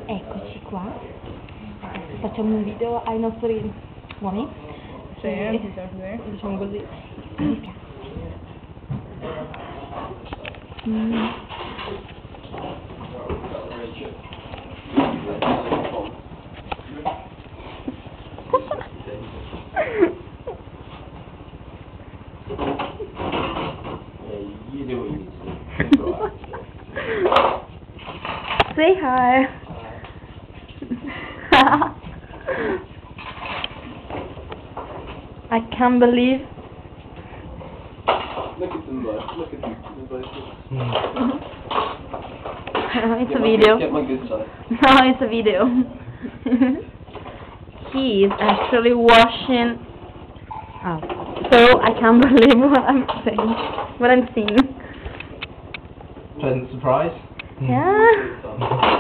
Eccoci qua. Adesso facciamo un video ai nostri uomini. Sì, Diciamo così. Mi piace. Say hi. I can't believe. Look at them both. Look at them. It's a video. Get my good side. No, it's a video. He is actually washing. Oh, so I can't believe what I'm saying. What I'm seeing. Pleasant surprise. Yeah.